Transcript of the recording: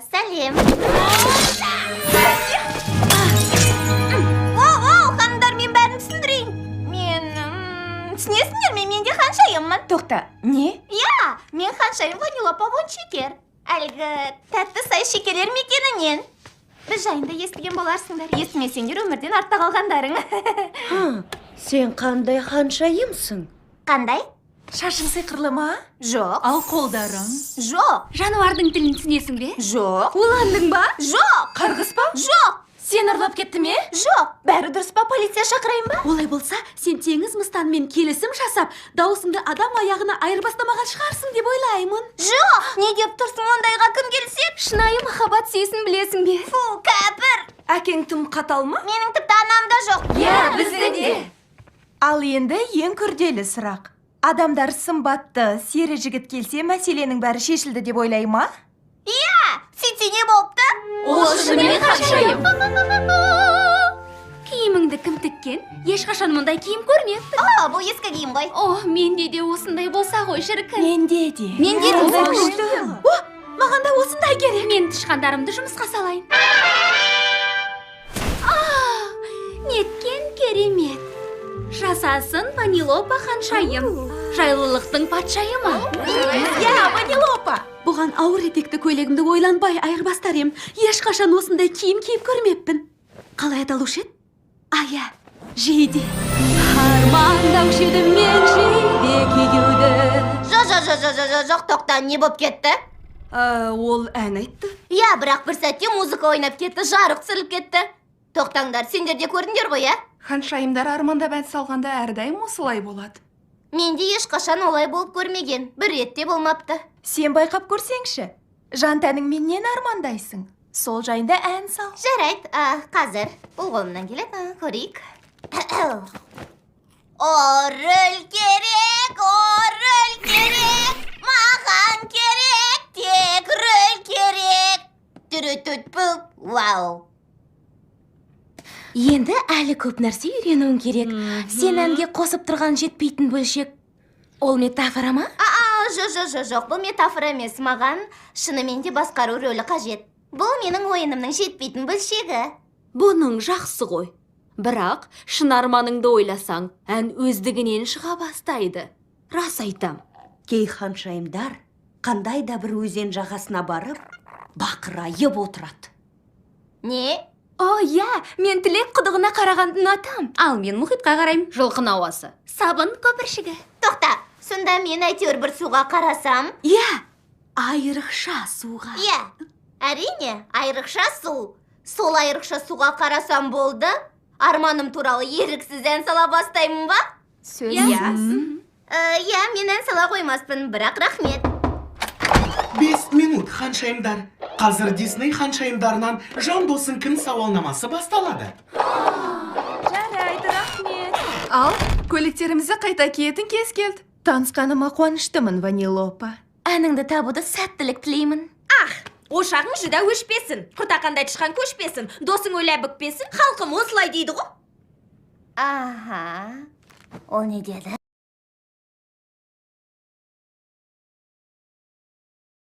Сәлем. Оу, ханымдар, мен бәрін түсіндірейін. Түсінесіңдер ме, мен де ханшайыммын. Тоқта, не? Я, мен ханшайым Ванила Павон шекер. Әлгі тәтті сай шекерлер мекенінен. Біз жайында естіген боларсыңдар. Естімесеңдер өмірден артта қалғандарың. Сен қандай ханшайымсың? Қандай? Шашың сиқырлы ма? Жоқ. Ал қолдарың? Жоқ. Жануардың тілін түсінесің бе? Жоқ. Уландың ба? Жоқ. Қарғыс па? Жоқ. Сен ұрлап кетті ме? Жоқ. Бәрі дұрыс па, полиция шақырайын ба? Олай болса, сен теңіз мыстанмен келісім жасап, дауысыңды адам аяғына айырбастамаған шығарсың деп ойлаймын. Жоқ. Не деп тұрсың, ондайға кім келсек? Шынайы махаббат сезін білесің бе? Фу, кәпір. Әкең тым қатал ма? Менің тіпті анам да жоқ. Бізде де. Ал енді ең күрделі сұрақ. Адамдар сымбатты, сері жігіт келсе, мәселенің бәрі шешілді деп ойлай ма? Иә, сөйтсе не болыпты? Ол шынымен ханшайым. Киіміңді кім тіккен? Ешқашан мұндай киім көрмеппін. Бұл ескі киім ғой. О, менде де осындай болса ғой шіркін. Менде де. Менде де Сондай осындай. күшті. О, маған да осындай керек. Мен тышқандарымды жұмысқа салайын. Неткен керемет. Жасасын Ванилопа ханшайым. Жайлылықтың патшайымы. Я, Ванилопа! Бұған ауыр етекті көйлегімді ойланбай айырбастар ем. Ешқашан осындай киім киіп көрмеппін. Қалай аталушы еді? Ая, жейде. Армандаушы едім мен жейде кигеуді. Жоқ, тоқта, не болып кетті? Ол ән айтты. Иә, бірақ бір сәтте музыка ойнап кетті, жарық түсіріліп кетті. Тоқтаңдар, сендер де көрдіңдер ғой, иә? Ханшайымдар армандап ән салғанда әрдайым осылай болады. Менде ешқашан олай болып көрмеген. Бір ретте болмапты. Сен байқап көрсеңші. Жан тәніңмен нені армандайсың? Сол жайында ән сал. Жарайды, қазір. Бұл қолымнан келеді, көрейік. Орыл керек, маған керек, тек рөл керек. Түрі-түт-пүп, вау. Енді әлі көп нәрсе үйренуің керек. Сен әнге қосып тұрған жетпейтін бөлшек. Ол метафора ма? Жоқ, бұл метафора емес. Маған шынымен де басқару рөлі қажет. Бұл менің ойынымның жетпейтін бөлшегі. Бұның жақсы ғой. Бірақ шын арманыңды ойласаң, ән өздігінен шыға бастайды. Рас айтам. Кей ханшайымдар қандай да бір өзен жағасына барып, бақырайып отырады. Не? О, иә, мен тілек құдығына қарағанды ұнатам. Ал мен мұхитқа қарайым. Жылқын ауасы. Сабын көпіршігі. Тоқта, сонда мен әйтеуір бір суға қарасам? Иә, айрықша суға. Иә, әрине, айрықша су. Сол айрықша суға қарасам болды. Арманым туралы еріксіз ән сала бастаймын ба? Сөз. Иә, мен ән сала қоймаспын, бірақ рахмет. 5 минут ханшайымдар. Қазір Дисней ханшайымдарынан жан досын кім сауалнамасы басталады. Жарайды, рахмет. Ал, көйлектерімізді қайта киетін кез келді. Танысқаныма қуаныштымын, Ванилопа. Әніңді табуды сәттілік тілеймін. Ошағың жүда өшпесін, құртақандай тышқан көшпесін, досың өлә бүкпесін, халқым осылай дейді ғой. Аха, о не деді?